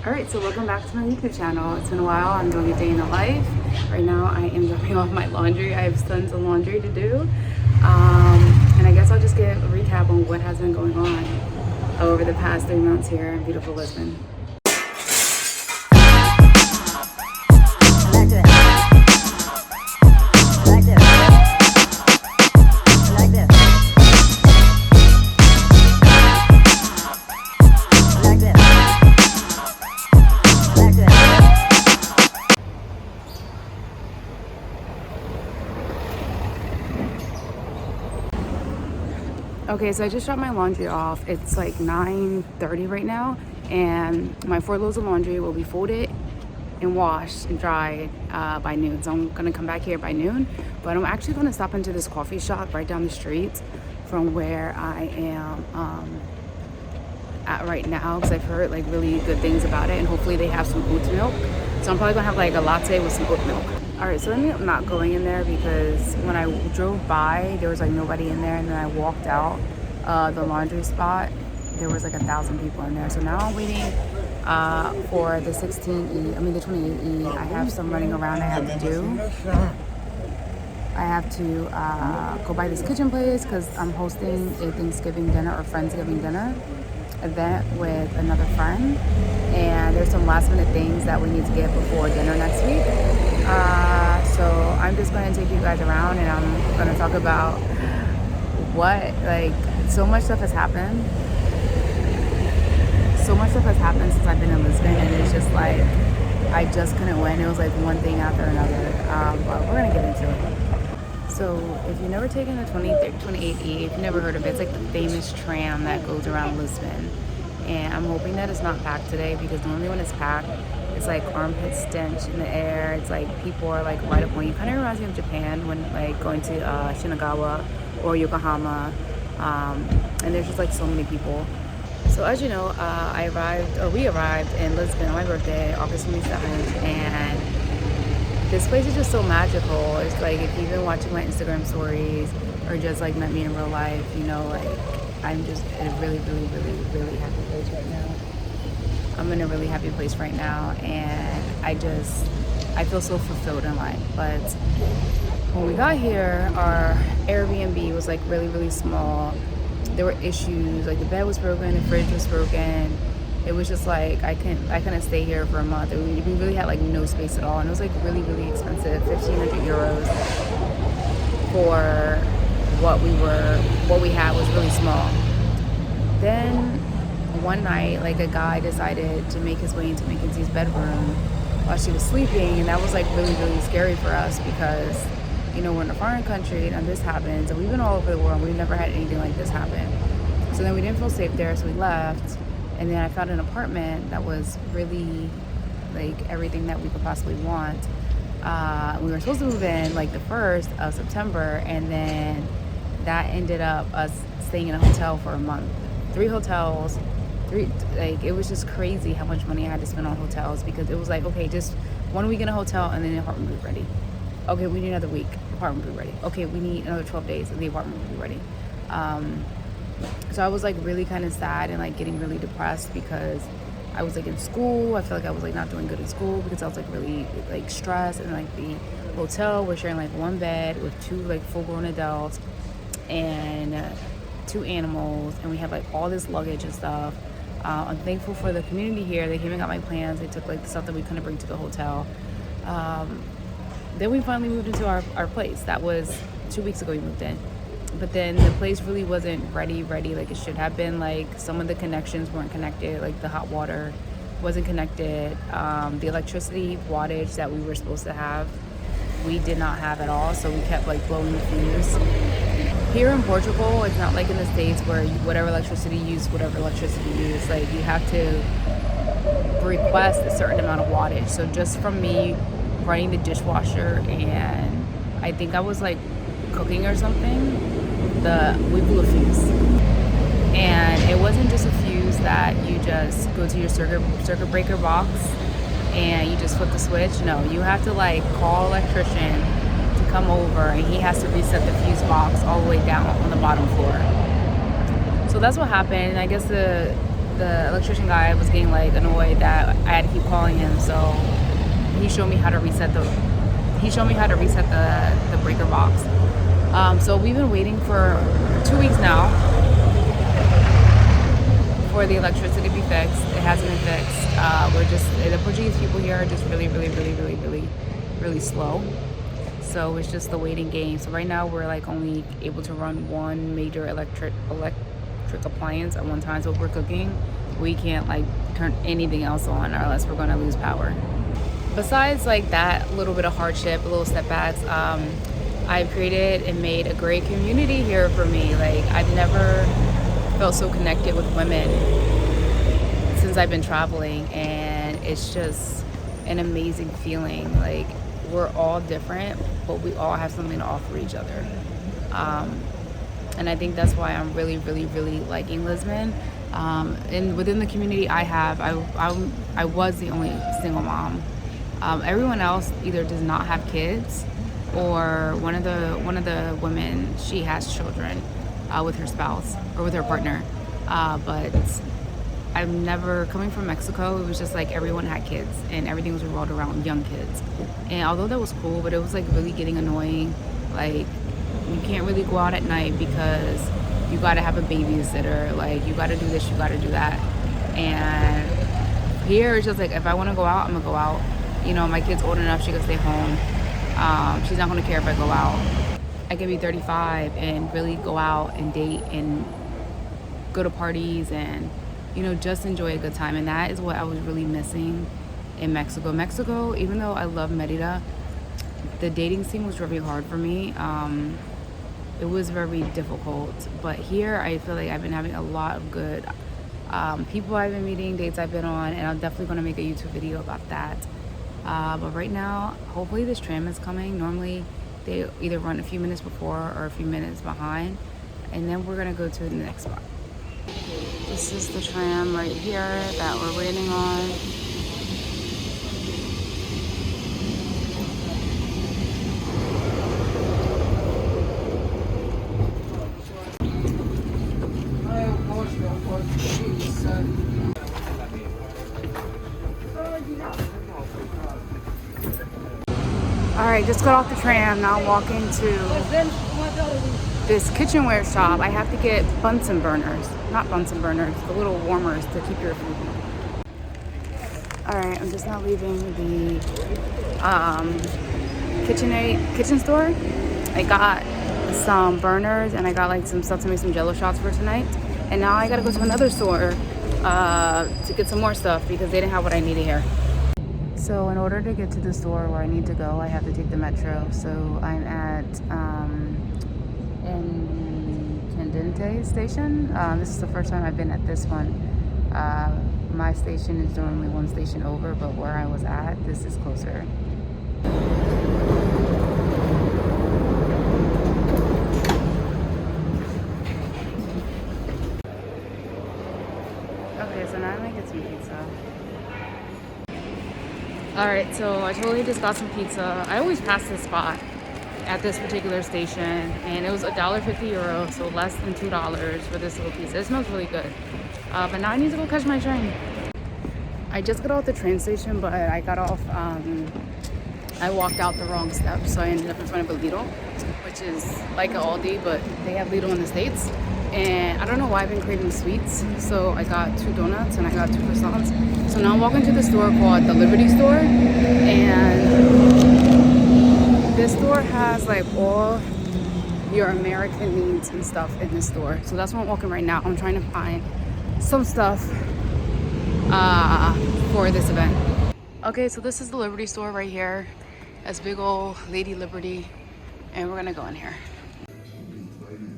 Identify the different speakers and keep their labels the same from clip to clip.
Speaker 1: Alright, so welcome back to my YouTube channel. It's been a while. I'm doing a day in the life. Right now I am dropping off my laundry. I have tons of laundry to do. And I guess I'll just give a recap on what has been going on over the past 3 months here in beautiful Lisbon. Okay, so I just dropped my laundry off. It's like 9:30 right now, and my 4 loads of laundry will be folded and washed and dried by noon. So I'm gonna come back here by noon, but I'm actually gonna stop into this coffee shop right down the street from where I am at right now, because I've heard like really good things about it, and hopefully they have some oat milk. So I'm probably gonna have like a latte with some oat milk. All right, so I ended up not going in there because when I drove by, there was like nobody in there, and then I walked out the laundry spot. There was like 1,000 people in there. So now I'm waiting for the 16E, the 28E. I have some running around I have to do. I have to go by this kitchen place because I'm hosting a Thanksgiving dinner or Friendsgiving dinner event with another friend, and there's some last minute things that we need to get before dinner next week. So I'm just going to take you guys around, and I'm going to talk about so much stuff has happened. So much stuff has happened since I've been in Lisbon, and it's just like I just couldn't win. It was like one thing after another, but we're going to get into it. So if you've never taken the 28E, if you've never heard of it, it's like the famous tram that goes around Lisbon. And I'm hoping that it's not packed today, because normally when it's packed, it's like armpit stench in the air. It's like people are like right up on you. Kind of reminds me of Japan when like going to Shinagawa or Yokohama. And there's just like so many people. So as you know, we arrived in Lisbon on my birthday, August 27th, and this place is just so magical. It's like if you've been watching my Instagram stories or just like met me in real life, you know, like I'm just in a really, really, really, really happy place right now. I'm in a really happy place right now, and I feel so fulfilled in life. But when we got here, our Airbnb was like really, really small. There were issues, like the bed was broken, the fridge was broken. It was just like I couldn't stay here for a month. We really had like no space at all, and it was like really, really expensive. 1,500 euros for what we had was really small. Then one night, like a guy decided to make his way into Mackenzie's bedroom while she was sleeping, and that was like really, really scary for us because, you know, we're in a foreign country and this happens, and we've been all over the world. We've never had anything like this happen. So then we didn't feel safe there, so we left. And then I found an apartment that was really like everything that we could possibly want. We were supposed to move in like the 1st of September, and then that ended up us staying in a hotel for a month. 3 hotels. It was just crazy how much money I had to spend on hotels, because it was like, okay, just 1 week in a hotel and then the apartment will be ready. Okay, we need another week, apartment will be ready. Okay, we need another 12 days and the apartment will be ready. So I was like really kind of sad and like getting really depressed because I was like in school. I feel like I was like not doing good in school because I was like really like stressed, and like the hotel, we're sharing like 1 bed with 2 like full-grown adults and 2 animals, and we have like all this luggage and stuff. I'm thankful for the community here. They came and got my plans. They took like the stuff that we couldn't bring to the hotel. Then we finally moved into our place. That was 2 weeks ago we moved in. But then the place really wasn't ready like it should have been. Like some of the connections weren't connected, like the hot water wasn't connected. The electricity wattage that we were supposed to have, we did not have at all, so we kept like blowing the fuse. Here in Portugal, it's not like in the States where whatever electricity you use, like you have to request a certain amount of wattage. So just from me running the dishwasher, and I think I was like cooking or something, we blew a fuse. And it wasn't just a fuse that you just go to your circuit breaker box and you just flip the switch. No, you have to like call an electrician to come over, and he has to reset the fuse box all the way down on the bottom floor. So that's what happened. I guess the the electrician guy was getting like annoyed that I had to keep calling him, so he showed me how to reset the breaker box. So we've been waiting for 2 weeks now for the electricity to be fixed. It hasn't been fixed. The Portuguese people here are just really slow. So it's just the waiting game. So right now we're like only able to run one major electric appliance at one time. So if we're cooking, we can't like turn anything else on, or else we're gonna lose power. Besides like that little bit of hardship, little setbacks, I've created and made a great community here for me. Like, I've never felt so connected with women since I've been traveling, and it's just an amazing feeling. Like, we're all different, but we all have something to offer each other. And I think that's why I'm really liking Lisbon. And within the community I was the only single mom. Everyone else either does not have kids, or one of the women, she has children with her spouse or with her partner. But I've never, coming from Mexico, it was just like everyone had kids and everything was revolved around young kids. And although that was cool, but it was like really getting annoying. Like, you can't really go out at night because you gotta have a babysitter. Like, you gotta do this, you gotta do that. And here it's just like, if I wanna go out, I'm gonna go out. You know, my kid's old enough, she can stay home. She's not gonna care if I go out. I can be 35 and really go out and date and go to parties and, you know, just enjoy a good time. And that is what I was really missing in Mexico. Mexico, even though I love Merida, the dating scene was very hard for me. It was very difficult. But here, I feel like I've been having a lot of good people I've been meeting, dates I've been on, and I'm definitely gonna make a YouTube video about that. But right now, hopefully this tram is coming. Normally, they either run a few minutes before or a few minutes behind, and then we're gonna go to the next spot. This is the tram right here that we're waiting on. Alright, just got off the tram. Now I'm walking to this kitchenware shop. I have to get Bunsen burners. Not Bunsen burners, the little warmers to keep your food warm. Alright, I'm just now leaving the kitchen store. I got some burners and I got like some stuff to make some jello shots for tonight. And now I gotta go to another store to get some more stuff because they didn't have what I needed here. So in order to get to the store where I need to go, I have to take the metro. So I'm at Intendente station. This is the first time I've been at this one. My station is normally one station over, but where I was at, this is closer. Okay, so now I'm gonna get some pizza. Alright, so I totally just got some pizza. I always pass this spot at this particular station, and it was €1.50, so less than $2 for this little pizza. It smells really good. But now I need to go catch my train. I just got off the train station, but I got off, I walked out the wrong steps, so I ended up in front of a Lidl, which is like an Aldi, but they have Lidl in the States. And I don't know why I've been craving sweets, so I got 2 donuts and I got 2 croissants. So now I'm walking to the store called the Liberty Store, and this store has like all your American needs and stuff in this store. So that's where I'm walking right now. I'm trying to find some stuff for this event. Okay, so this is the Liberty Store right here. That's big old Lady Liberty, and we're gonna go in here.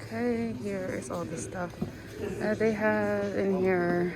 Speaker 1: Okay, here is all the stuff that they have in here.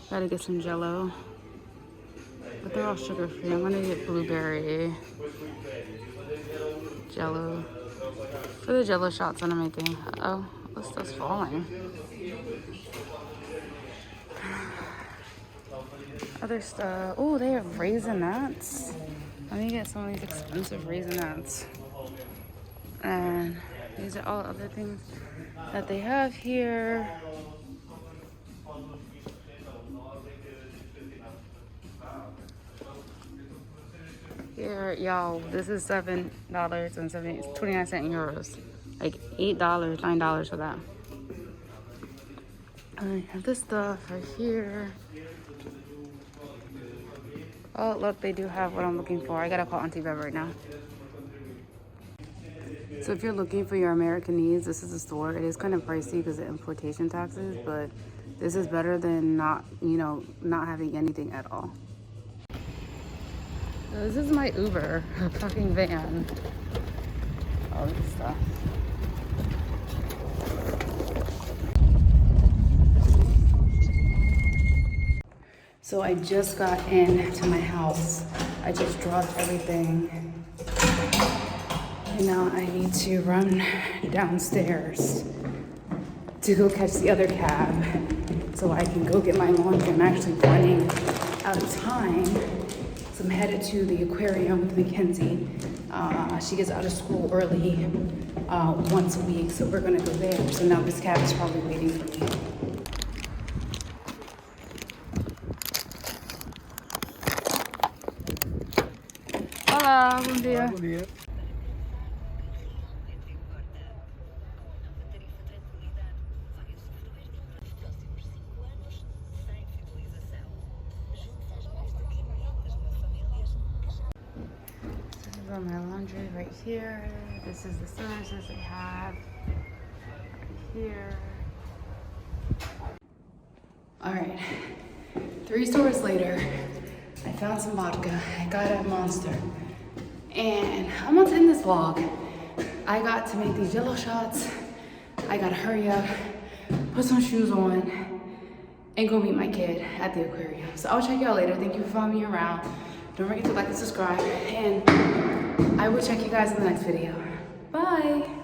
Speaker 1: Gotta get some jello, but they're all sugar free. I'm gonna get blueberry jello for the jello shots that I'm making. Uh-oh, this stuff's falling. Other stuff. Oh, they have raisin nuts. Let me get some of these expensive raisin nuts. And these are all other things that they have here. here, y'all, this is $7.29 euros. Like $8, $9 for that. I have this stuff right here. Oh, look, they do have what I'm looking for. I gotta call Auntie Bev right now. So if you're looking for your American needs, this is the store. It is kind of pricey because of importation taxes, but this is better than not having anything at all. So this is my Uber fucking van. All this stuff. So I just got into my house. I just dropped everything. And now I need to run downstairs to go catch the other cab so I can go get my laundry. I'm actually running out of time. So I'm headed to the aquarium with Mackenzie. She gets out of school early once a week, so we're gonna go there. So now this cab is probably waiting for me. Hola, bom dia.
Speaker 2: Bom dia.
Speaker 1: This is all my laundry right here. This is the services they have right here. All right, 3 stores later, I found some vodka. I got a Monster. And I'm gonna end this vlog. I got to make these yellow shots. I gotta hurry up, put some shoes on, and go meet my kid at the aquarium. So I'll check y'all later. Thank you for following me around. Don't forget to like and subscribe. And I will check you guys in the next video. Bye.